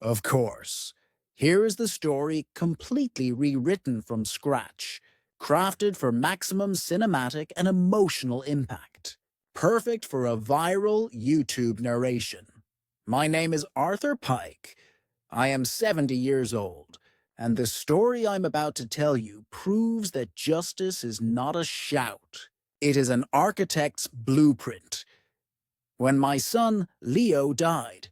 Of course. Here is the story completely rewritten from scratch, crafted for maximum cinematic and emotional impact. Perfect for a viral YouTube narration. My name is Arthur Pike. I am 70 years old, and the story I'm about to tell you proves that justice is not a shout. It is an architect's blueprint. When my son, Leo, died,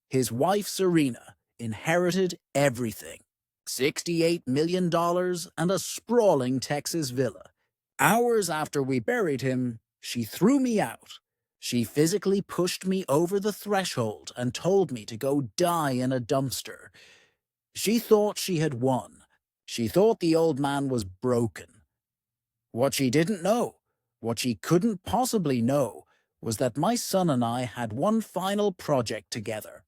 his wife, Serena, inherited everything. $68 million dollars and a sprawling Texas villa. Hours after we buried him, she threw me out. She physically pushed me over the threshold and told me to go die in a dumpster. She thought she had won. She thought the old man was broken. What she didn't know, what she couldn't possibly know, was that my son and I had one final project together.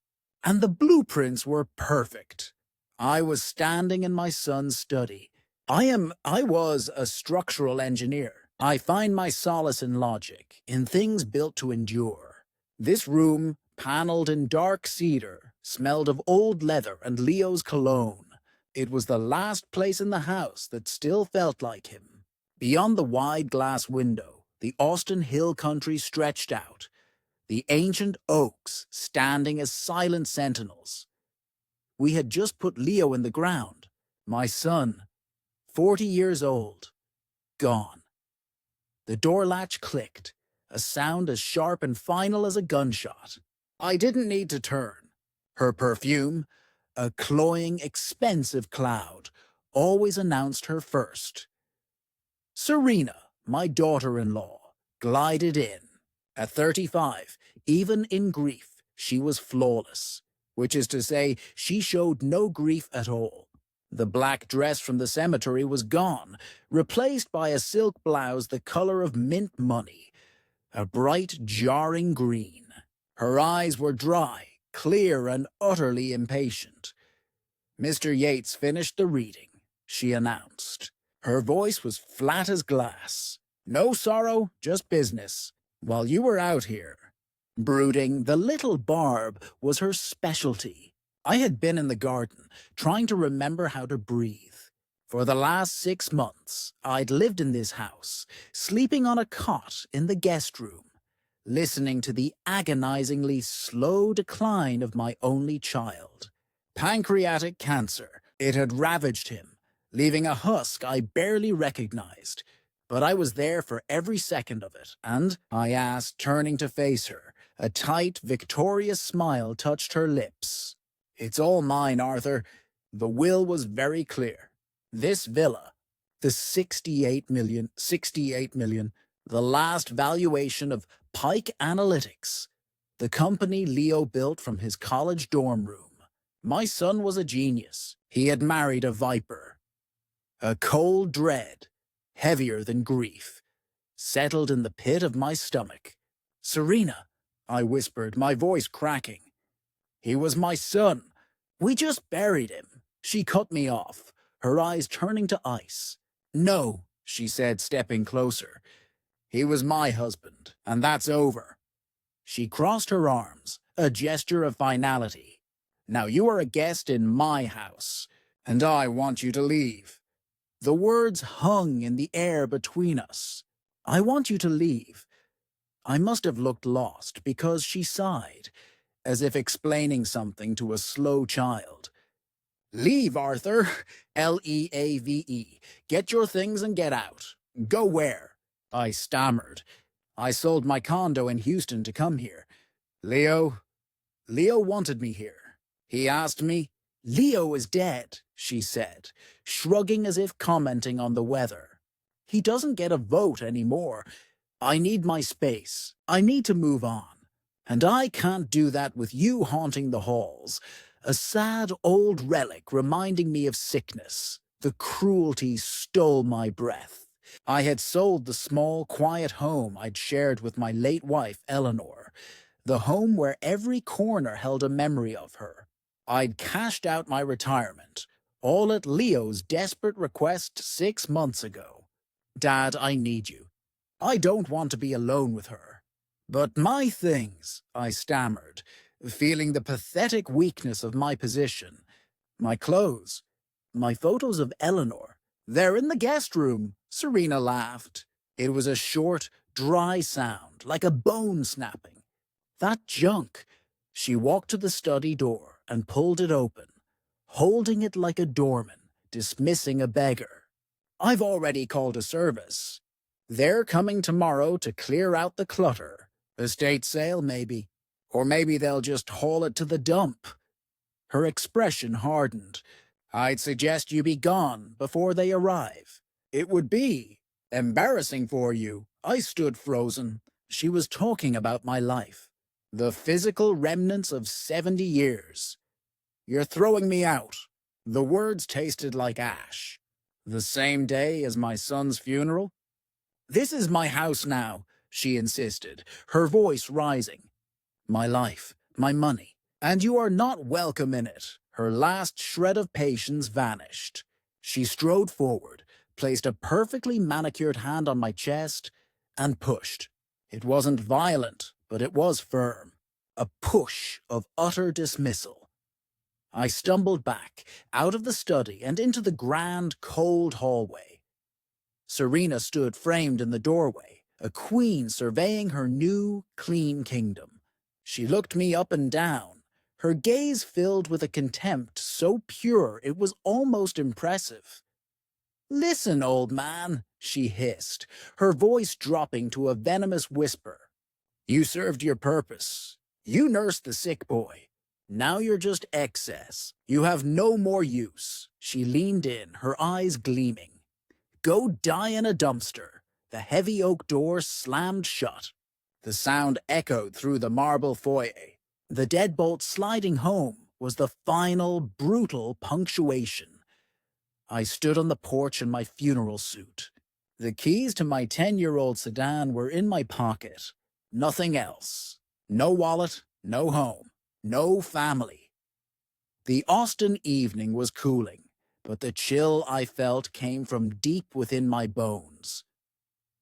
And the blueprints were perfect. I was standing in my son's study. I was a structural engineer. I find my solace in logic, in things built to endure. This room, paneled in dark cedar, smelled of old leather and Leo's cologne. It was the last place in the house that still felt like him. Beyond the wide glass window, the Austin Hill country stretched out, the ancient oaks standing as silent sentinels. We had just put Leo in the ground, my son, 40 years old, gone. The door latch clicked, a sound as sharp and final as a gunshot. I didn't need to turn. Her perfume, a cloying, expensive cloud, always announced her first. Serena, my daughter-in-law, glided in. At 35, even in grief, she was flawless, which is to say, she showed no grief at all. The black dress from the cemetery was gone, replaced by a silk blouse the color of mint money, a bright, jarring green. Her eyes were dry, clear, and utterly impatient. Mr. Yates finished the reading, she announced. Her voice was flat as glass. No sorrow, just business. While you were out here, brooding, the little barb was her specialty. I had been in the garden, trying to remember how to breathe. For the last 6 months, I'd lived in this house, sleeping on a cot in the guest room, listening to the agonizingly slow decline of my only child. Pancreatic cancer. It had ravaged him, leaving a husk I barely recognized. But I was there for every second of it, and, I asked, turning to face her, a tight, victorious smile touched her lips. It's all mine, Arthur. The will was very clear. This villa, the 68 million, the last valuation of Pike Analytics, the company Leo built from his college dorm room. My son was a genius. He had married a viper. A cold dread, heavier than grief, settled in the pit of my stomach. Serena, I whispered, my voice cracking. He was my son. We just buried him. She cut me off, her eyes turning to ice. No, she said, stepping closer. He was my husband, and that's over. She crossed her arms, a gesture of finality. Now you are a guest in my house, and I want you to leave. The words hung in the air between us. I want you to leave. I must have looked lost because she sighed, as if explaining something to a slow child. Leave, Arthur. Leave. Get your things and get out. Go where? I stammered. I sold my condo in Houston to come here. Leo wanted me here. He asked me. Leo is dead, she said, shrugging as if commenting on the weather. He doesn't get a vote anymore. I need my space. I need to move on. And I can't do that with you haunting the halls. A sad old relic reminding me of sickness. The cruelty stole my breath. I had sold the small, quiet home I'd shared with my late wife, Eleanor. The home where every corner held a memory of her. I'd cashed out my retirement, all at Leo's desperate request 6 months ago. Dad, I need you. I don't want to be alone with her. But my things, I stammered. feeling the pathetic weakness of my position. My clothes, my photos of Eleanor, they're in the guest room, Serena laughed. It was a short, dry sound, like a bone snapping. That junk. She walked to the study door and pulled it open, holding it like a doorman, dismissing a beggar. I've already called a service. They're coming tomorrow to clear out the clutter. Estate sale, maybe. Or maybe they'll just haul it to the dump. Her expression hardened. I'd suggest you be gone before they arrive. It would be embarrassing for you. I stood frozen. She was talking about my life. The physical remnants of 70 years. You're throwing me out. The words tasted like ash. The same day as my son's funeral? This is my house now, she insisted, her voice rising. My life, my money, and you are not welcome in it. Her last shred of patience vanished. She strode forward, placed a perfectly manicured hand on my chest, and pushed. It wasn't violent, but it was firm. A push of utter dismissal. I stumbled back, out of the study and into the grand, cold hallway. Serena stood framed in the doorway, a queen surveying her new, clean kingdom. She looked me up and down, her gaze filled with a contempt so pure it was almost impressive. "Listen, old man," she hissed, her voice dropping to a venomous whisper. "You served your purpose. You nursed the sick boy. Now you're just excess. You have no more use." She leaned in, her eyes gleaming. "Go die in a dumpster." The heavy oak door slammed shut. The sound echoed through the marble foyer. The deadbolt sliding home was the final, brutal punctuation. I stood on the porch in my funeral suit. The keys to my 10-year-old sedan were in my pocket. Nothing else. No wallet, no home, no family. The Austin evening was cooling, but the chill I felt came from deep within my bones.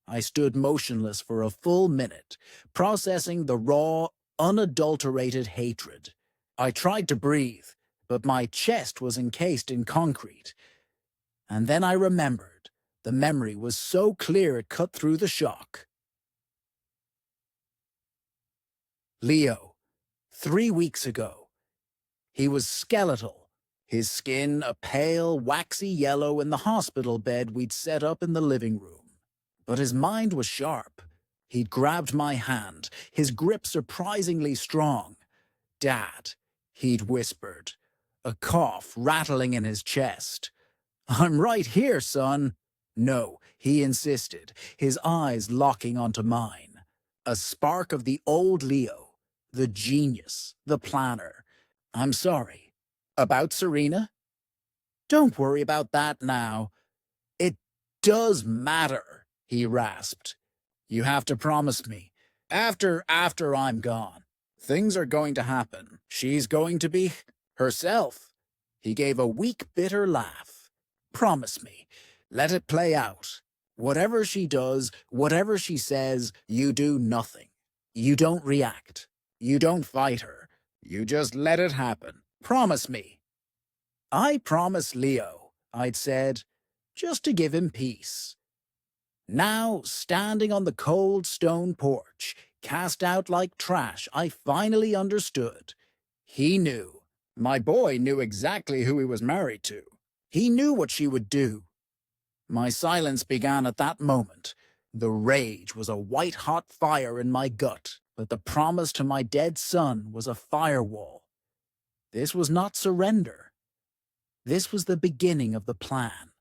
I stood motionless for a full minute, processing the raw, unadulterated hatred. I tried to breathe, but my chest was encased in concrete. And then I remembered. The memory was so clear it cut through the shock. Leo, 3 weeks ago. He was skeletal, his skin a pale, waxy yellow in the hospital bed we'd set up in the living room. But his mind was sharp. He'd grabbed my hand, his grip surprisingly strong. "Dad," he'd whispered, a cough rattling in his chest. "I'm right here, son." "No," he insisted, his eyes locking onto mine. A spark of the old Leo, the genius, the planner. "I'm sorry. About Serena?" "Don't worry about that now." "It does matter," he rasped. "You have to promise me. After I'm gone. Things are going to happen. She's going to be herself." He gave a weak, bitter laugh. "Promise me. Let it play out. Whatever she does, whatever she says, you do nothing. You don't react. You don't fight her. You just let it happen. Promise me." "I promise Leo," I'd said, just to give him peace. Now, standing on the cold stone porch, cast out like trash, I finally understood. He knew. My boy knew exactly who he was married to. He knew what she would do. My silence began at that moment. The rage was a white-hot fire in my gut, but the promise to my dead son was a firewall. This was not surrender. This was the beginning of the plan.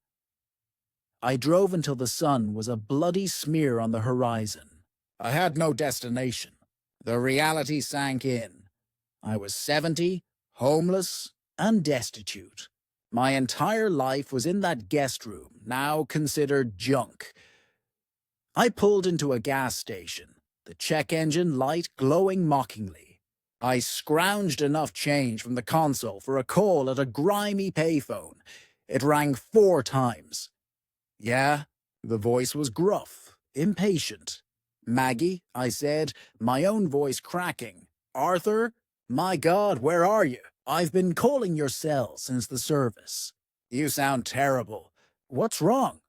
I drove until the sun was a bloody smear on the horizon. I had no destination. The reality sank in. I was 70, homeless, and destitute. My entire life was in that guest room, now considered junk. I pulled into a gas station, the check engine light glowing mockingly. I scrounged enough change from the console for a call at a grimy payphone. It rang 4 times. "Yeah?" The voice was gruff, impatient. "Maggie," I said, my own voice cracking. "Arthur?" My God, where are you? I've been calling your cell since the service. You sound terrible. What's wrong?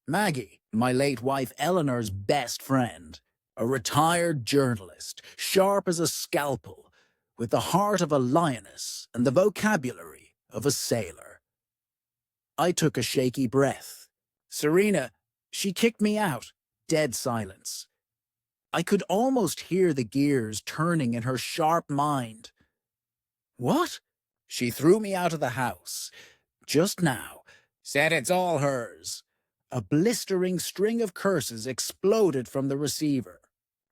Maggie, my late wife Eleanor's best friend, a retired journalist, sharp as a scalpel, with the heart of a lioness and the vocabulary of a sailor. I took a shaky breath. Serena, she kicked me out. Dead silence. I could almost hear the gears turning in her sharp mind. What? She threw me out of the house. Just now. Said it's all hers. A blistering string of curses exploded from the receiver.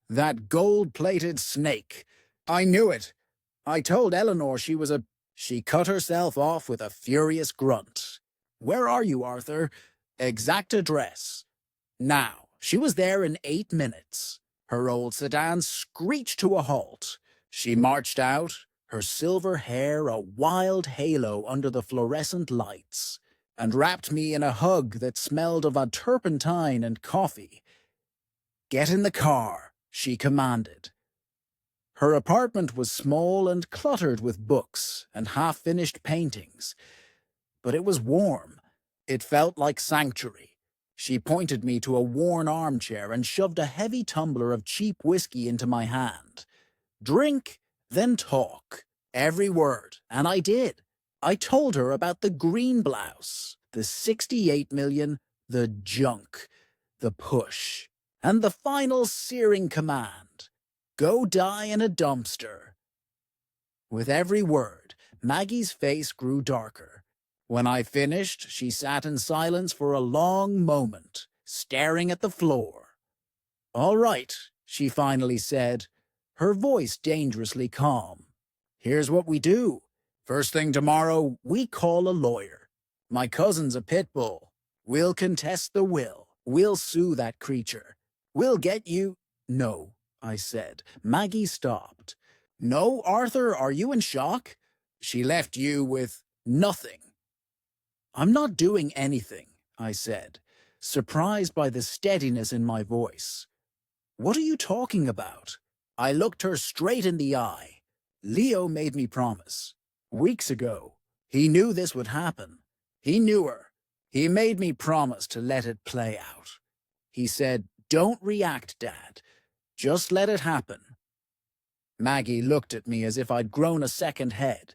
That gold-plated snake. I knew it. I told Eleanor she was a... She cut herself off with a furious grunt. Where are you, Arthur? Exact address. Now, she was there in 8 minutes. Her old sedan screeched to a halt. She marched out, her silver hair a wild halo under the fluorescent lights, and wrapped me in a hug that smelled of a turpentine and coffee. Get in the car, she commanded. Her apartment was small and cluttered with books and half-finished paintings, but it was warm. It felt like sanctuary. She pointed me to a worn armchair and shoved a heavy tumbler of cheap whiskey into my hand. Drink, then talk. Every word, and I did. I told her about the green blouse, the 68 million, the junk, the push, and the final searing command. Go die in a dumpster. With every word, Maggie's face grew darker. When I finished, she sat in silence for a long moment, staring at the floor. All right, she finally said, her voice dangerously calm. Here's what we do. First thing tomorrow, we call a lawyer. My cousin's a pit bull. We'll contest the will. We'll sue that creature. We'll get you... No, I said. Maggie stopped. No, Arthur, are you in shock? She left you with nothing. I'm not doing anything, I said, surprised by the steadiness in my voice. What are you talking about? I looked her straight in the eye. Leo made me promise. Weeks ago. He knew this would happen. He knew her. He made me promise to let it play out. He said, don't react, Dad. Just let it happen. Maggie looked at me as if I'd grown a second head.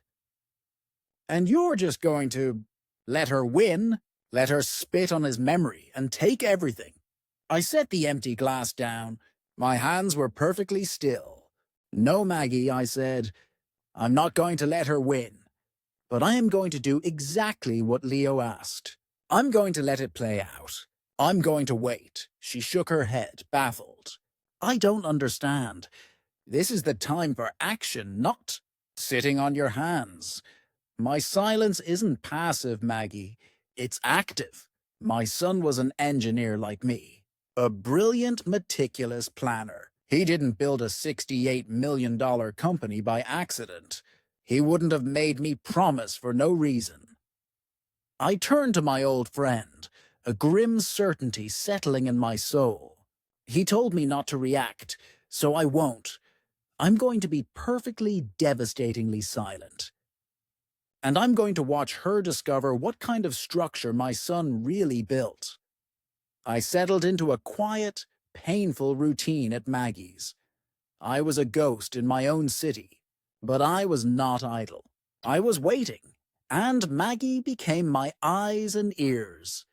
And you're just going to let her win? Let her spit on his memory and take everything? I set the empty glass down. My hands were perfectly still. No, Maggie, I said. I'm not going to let her win. But I am going to do exactly what Leo asked. I'm going to let it play out. I'm going to wait. She shook her head, baffled. I don't understand. This is the time for action, not sitting on your hands. My silence isn't passive, Maggie. It's active. My son was an engineer like me. A brilliant, meticulous planner. He didn't build a $68 million company by accident. He wouldn't have made me promise for no reason. I turned to my old friend, a grim certainty settling in my soul. He told me not to react, so I won't. I'm going to be perfectly devastatingly silent. And I'm going to watch her discover what kind of structure my son really built. I settled into a quiet, painful routine at Maggie's. I was a ghost in my own city, but I was not idle. I was waiting, and Maggie became my eyes and ears.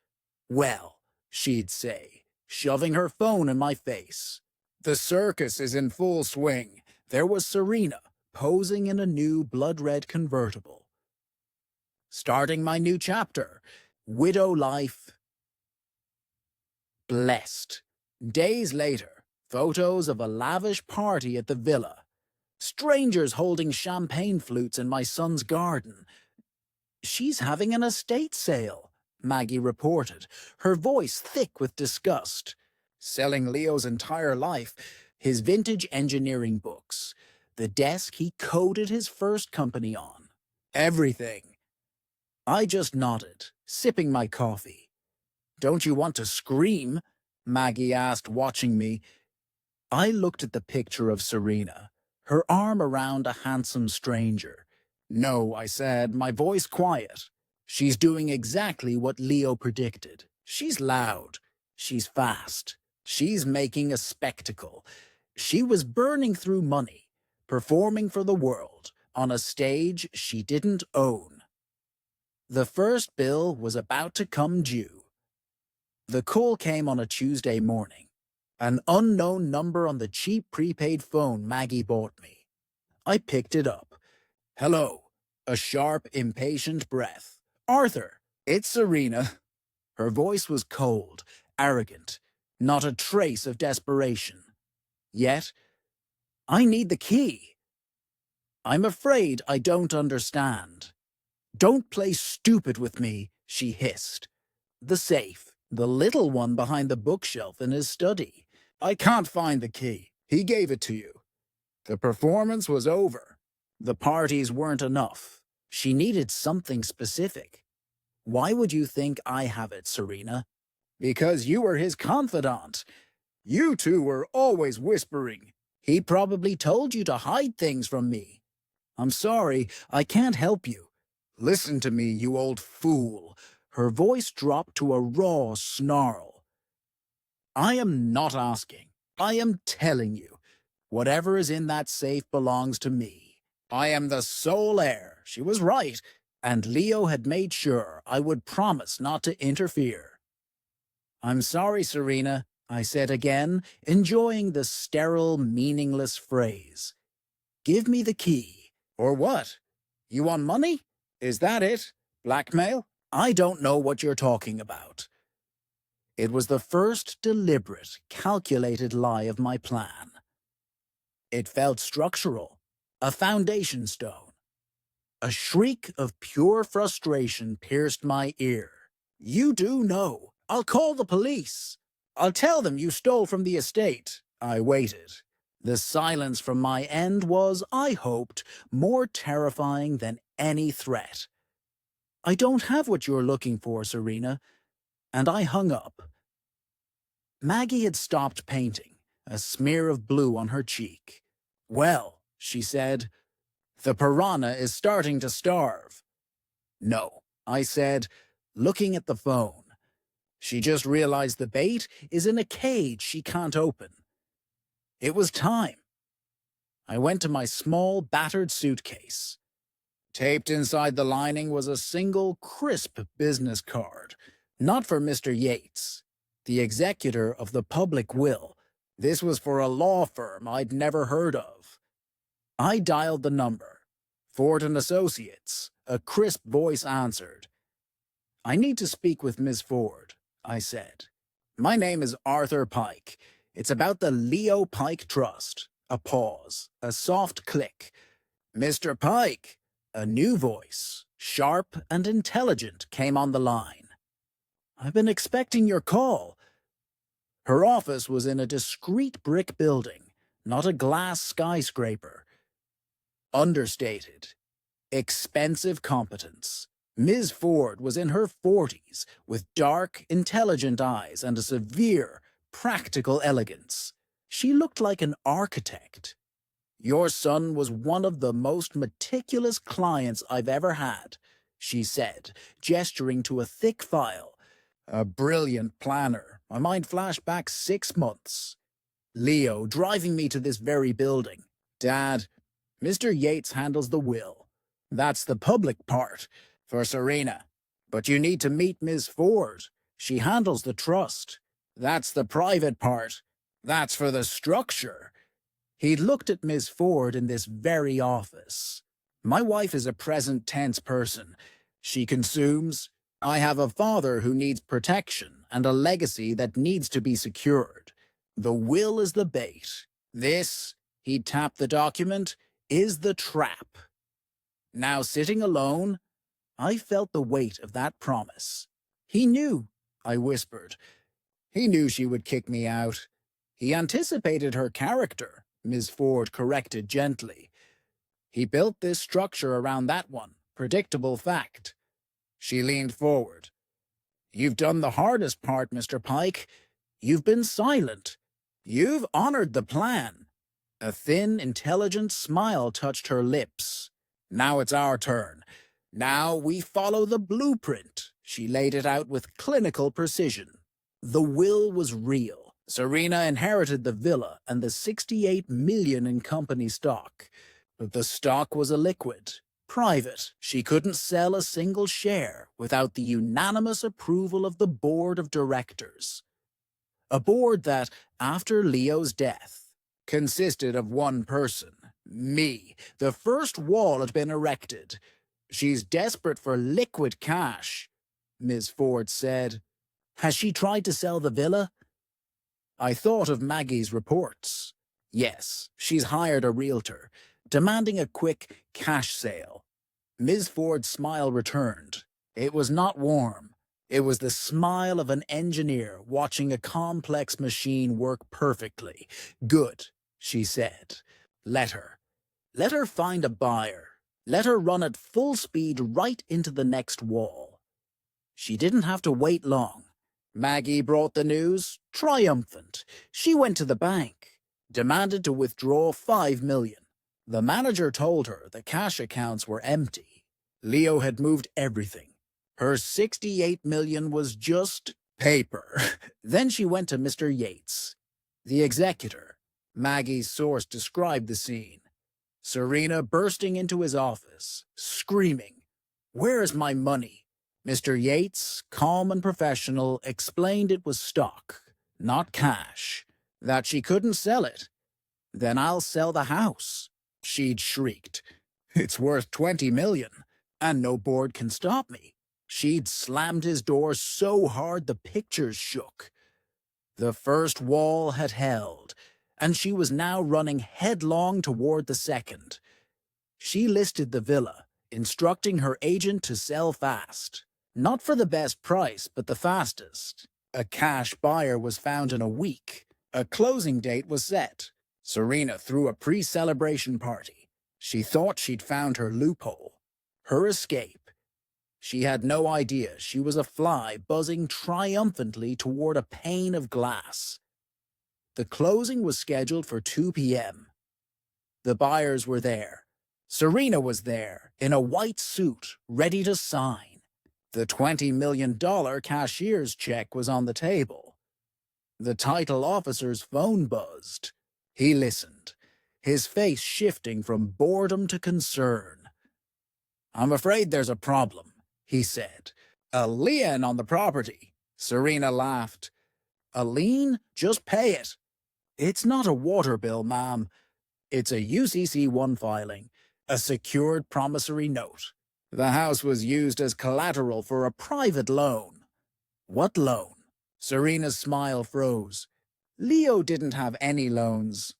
Well, she'd say, shoving her phone in my face. The circus is in full swing. There was Serena, posing in a new blood-red convertible. Starting my new chapter, widow life. Blessed. Days later, photos of a lavish party at the villa. Strangers holding champagne flutes in my son's garden. She's having an estate sale, Maggie reported, her voice thick with disgust. Selling Leo's entire life, his vintage engineering books, the desk he coded his first company on. Everything. I just nodded, sipping my coffee. Don't you want to scream? Maggie asked, watching me. I looked at the picture of Serena, her arm around a handsome stranger. "No," I said, my voice quiet. "She's doing exactly what Leo predicted. She's loud. She's fast. She's making a spectacle. She was burning through money, performing for the world, on a stage she didn't own." The first bill was about to come due. The call came on a Tuesday morning. An unknown number on the cheap prepaid phone Maggie bought me. I picked it up. "Hello." A sharp, impatient breath. "Arthur, it's Serena." Her voice was cold, arrogant, not a trace of desperation. Yet, "I need the key." "I'm afraid I don't understand." "Don't play stupid with me," she hissed. "The safe, the little one behind the bookshelf in his study. I can't find the key. He gave it to you." The performance was over. The parties weren't enough. She needed something specific. "Why would you think I have it, Serena?" "Because you were his confidant. You two were always whispering. He probably told you to hide things from me." "I'm sorry, I can't help you." "Listen to me, you old fool." Her voice dropped to a raw snarl. "I am not asking. I am telling you. Whatever is in that safe belongs to me. I am the sole heir." She was right, and Leo had made sure I would promise not to interfere. "I'm sorry, Serena," I said again, enjoying the sterile, meaningless phrase. "Give me the key." "Or what? You want money? Is that it? Blackmail?" "I don't know what you're talking about." It was the first deliberate, calculated lie of my plan. It felt structural, a foundation stone. A shriek of pure frustration pierced my ear. "You do know. I'll call the police. I'll tell them you stole from the estate." I waited. The silence from my end was, I hoped, more terrifying than any threat. "I don't have what you're looking for, Serena." And I hung up. Maggie had stopped painting, a smear of blue on her cheek. "Well," she said, "the piranha is starting to starve." "No," I said, looking at the phone. "She just realized the bait is in a cage she can't open." It was time. I went to my small, battered suitcase. Taped inside the lining was a single, crisp business card. Not for Mr. Yates, the executor of the public will. This was for a law firm I'd never heard of. I dialed the number. "Ford and Associates," a crisp voice answered. "I need to speak with Miss Ford," I said. "My name is Arthur Pike. It's about the Leo Pike Trust." A pause, a soft click. "Mr. Pike." A new voice, sharp and intelligent, came on the line. "I've been expecting your call." Her office was in a discreet brick building, not a glass skyscraper. Understated. Expensive competence. Ms. Ford was in her 40s, with dark, intelligent eyes and a severe, practical elegance. She looked like an architect. "Your son was one of the most meticulous clients I've ever had," she said, gesturing to a thick file. "A brilliant planner." My mind flashed back 6 months. Leo driving me to this very building. "Dad, Mr. Yates handles the will. That's the public part, for Serena. But you need to meet Ms. Ford. She handles the trust. That's the private part. That's for the structure." He'd looked at Miss Ford in this very office. "My wife is a present tense person. She consumes. I have a father who needs protection and a legacy that needs to be secured. The will is the bait. This," he tapped the document, "is the trap." Now sitting alone, I felt the weight of that promise. "He knew," I whispered. "He knew she would kick me out." "He anticipated her character," Ms. Ford corrected gently. "He built this structure around that one. Predictable fact." She leaned forward. "You've done the hardest part, Mr. Pike. You've been silent. You've honored the plan." A thin, intelligent smile touched her lips. Now it's our turn. Now we follow the blueprint. She laid it out with clinical precision. The will was real. Serena inherited the villa and the 68 million in company stock. But the stock was illiquid, private. She couldn't sell a single share without the unanimous approval of the board of directors. A board that, after Leo's death, consisted of one person, me. The first wall had been erected. She's desperate for liquid cash, Ms. Ford said. Has she tried to sell the villa? I thought of Maggie's reports. Yes, she's hired a realtor, demanding a quick cash sale. Ms. Ford's smile returned. It was not warm. It was the smile of an engineer watching a complex machine work perfectly. Good, she said. Let her. Let her find a buyer. Let her run at full speed right into the next wall. She didn't have to wait long. Maggie brought the news, triumphant. She went to the bank, demanded to withdraw 5 million. The manager told her the cash accounts were empty. Leo had moved everything. Her 68 million was just paper. Then she went to Mr. Yates, the executor. Maggie's source described the scene. Serena bursting into his office, screaming, "Where's my money?" Mr. Yates, calm and professional, explained it was stock, not cash, that she couldn't sell it. Then I'll sell the house, she'd shrieked. It's worth 20 million, and no board can stop me. She'd slammed his door so hard the pictures shook. The first wall had held, and she was now running headlong toward the second. She listed the villa, instructing her agent to sell fast. Not for the best price, but the fastest. A cash buyer was found in a week. A closing date was set. Serena threw a pre-celebration party. She thought she'd found her loophole, her escape. She had no idea she was a fly buzzing triumphantly toward a pane of glass. The closing was scheduled for 2 p.m. The buyers were there. Serena was there, in a white suit, ready to sign. The $20 million cashier's check was on the table. The title officer's phone buzzed. He listened, his face shifting from boredom to concern. I'm afraid there's a problem, he said. A lien on the property. Serena laughed. A lien? Just pay it. It's not a water bill, ma'am. It's a UCC-1 filing, a secured promissory note. The house was used as collateral for a private loan. What loan? Serena's smile froze. Leo didn't have any loans.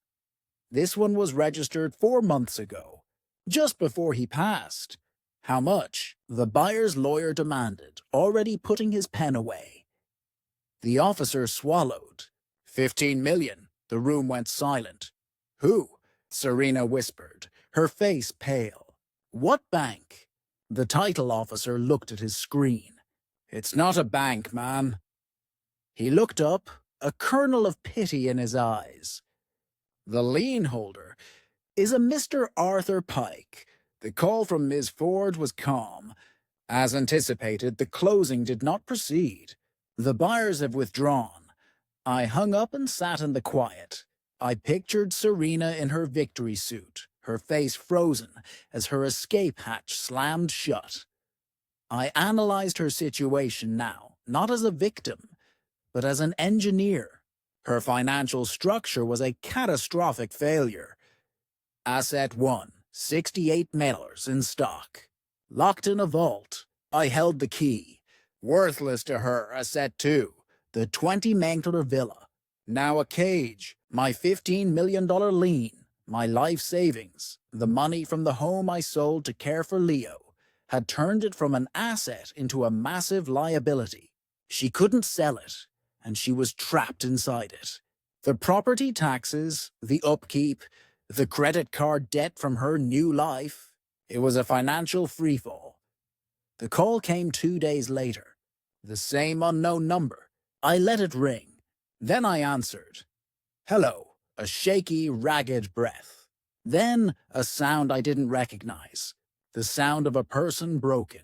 This one was registered 4 months ago, just before he passed. How much? The buyer's lawyer demanded, already putting his pen away. The officer swallowed. 15 million. The room went silent. Who? Serena whispered, her face pale. What bank? The title officer looked at his screen. It's not a bank, ma'am. He looked up, a kernel of pity in his eyes. The lien holder is a Mr. Arthur Pike. The call from Ms. Ford was calm. As anticipated, the closing did not proceed. The buyers have withdrawn. I hung up and sat in the quiet. I pictured Serena in her victory suit, her face frozen as her escape hatch slammed shut. I analyzed her situation now, not as a victim, but as an engineer. Her financial structure was a catastrophic failure. Asset 1, 68 mailers in stock. Locked in a vault. I held the key. Worthless to her, Asset 2, the 20-mangler villa. Now a cage, my $15 million lien, my life savings, the money from the home I sold to care for Leo, had turned it from an asset into a massive liability. She couldn't sell it, and she was trapped inside it. The property taxes, the upkeep, the credit card debt from her new life, it was a financial freefall. The call came 2 days later. The same unknown number. I let it ring. Then I answered. Hello, a shaky, ragged breath. Then a sound I didn't recognize. The sound of a person broken.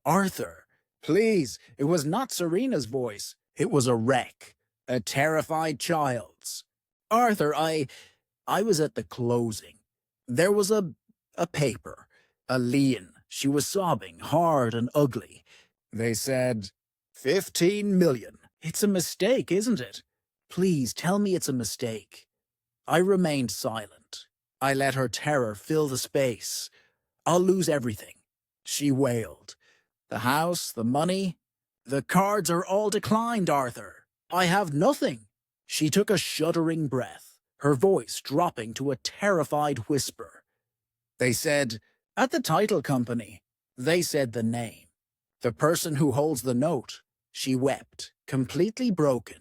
Arthur, please, it was not Serena's voice. It was a wreck. A terrified child's. Arthur, I was at the closing. There was a paper. A lien. She was sobbing, hard and ugly. They said, 15 million. It's a mistake, isn't it? Please tell me it's a mistake. I remained silent. I let her terror fill the space. I'll lose everything. She wailed. The house, the money, the cards are all declined, Arthur. I have nothing. She took a shuddering breath, her voice dropping to a terrified whisper. They said, at the title company. They said the name. The person who holds the note. She wept, completely broken.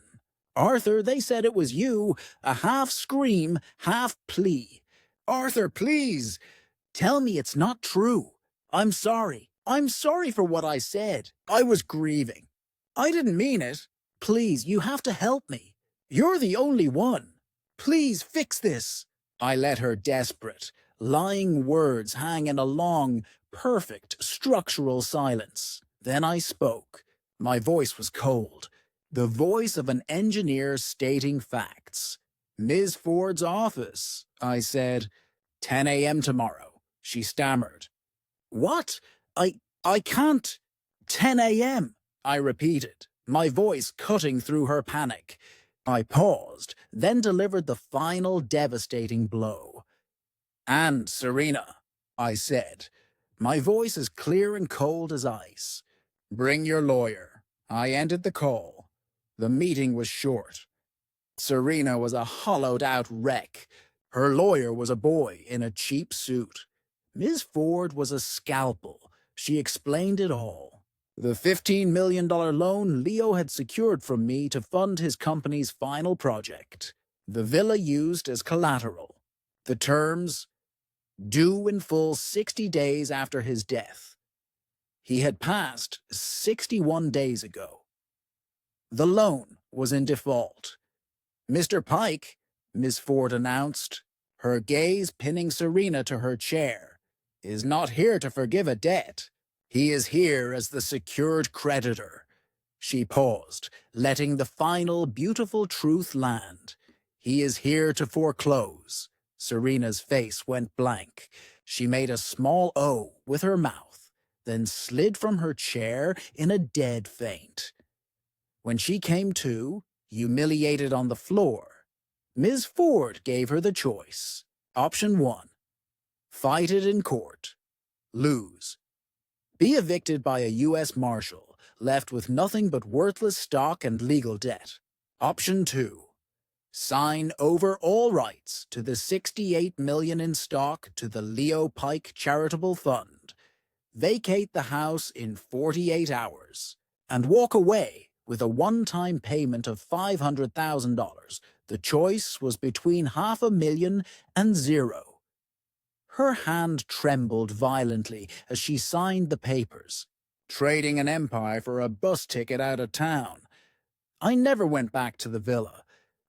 Arthur, they said it was you, a half scream, half plea. Arthur, please, tell me it's not true. I'm sorry. I'm sorry for what I said. I was grieving. I didn't mean it. Please, you have to help me. You're the only one. Please fix this. I let her desperate, lying words hang in a long, perfect, structural silence. Then I spoke. My voice was cold. The voice of an engineer stating facts. Ms. Ford's office, I said. 10 a.m. tomorrow. She stammered. What? I can't. 10 a.m., I repeated, my voice cutting through her panic. I paused, then delivered the final devastating blow. And, Serena, I said, my voice as clear and cold as ice. Bring your lawyer. I ended the call. The meeting was short. Serena was a hollowed-out wreck. Her lawyer was a boy in a cheap suit. Ms. Ford was a scalpel. She explained it all. The $15 million loan Leo had secured from me to fund his company's final project. The villa used as collateral. The terms, due in full 60 days after his death. He had passed 61 days ago. The loan was in default. Mr. Pike, Miss Ford announced, her gaze pinning Serena to her chair, is not here to forgive a debt. He is here as the secured creditor. She paused, letting the final beautiful truth land. He is here to foreclose. Serena's face went blank. She made a small O with her mouth, then slid from her chair in a dead faint. When she came to, humiliated on the floor, Ms. Ford gave her the choice. Option 1. Fight it in court. Lose. Be evicted by a U.S. Marshal, left with nothing but worthless stock and legal debt. Option 2. Sign over all rights to the $68 million in stock to the Leo Pike Charitable Fund. Vacate the house in 48 hours. And walk away with a one-time payment of $500,000. The choice was between $500,000 and zero. Her hand trembled violently as she signed the papers, trading an empire for a bus ticket out of town. I never went back to the villa.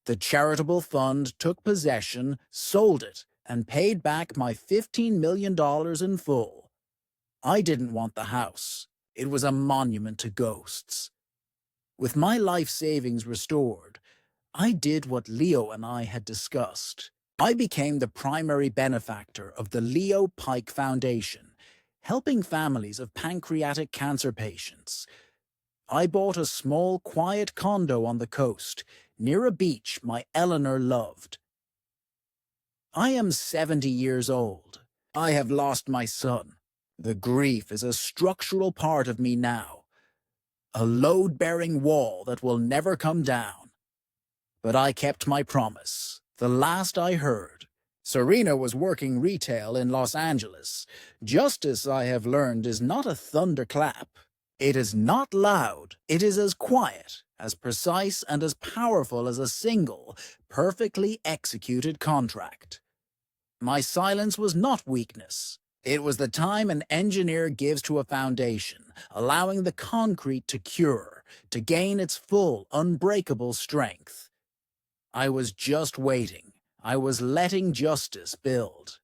The charitable fund took possession, sold it, and paid back my $15 million in full. I didn't want the house. It was a monument to ghosts. With my life savings restored, I did what Leo and I had discussed. I became the primary benefactor of the Leo Pike Foundation, helping families of pancreatic cancer patients. I bought a small, quiet condo on the coast, near a beach my Eleanor loved. I am 70 years old. I have lost my son. The grief is a structural part of me now. A load-bearing wall that will never come down. But I kept my promise. The last I heard, Serena was working retail in Los Angeles. Justice, I have learned, is not a thunderclap. It is not loud. It is as quiet, as precise, and as powerful as a single, perfectly executed contract. My silence was not weakness. It was the time an engineer gives to a foundation, allowing the concrete to cure, to gain its full, unbreakable strength. I was just waiting. I was letting justice build.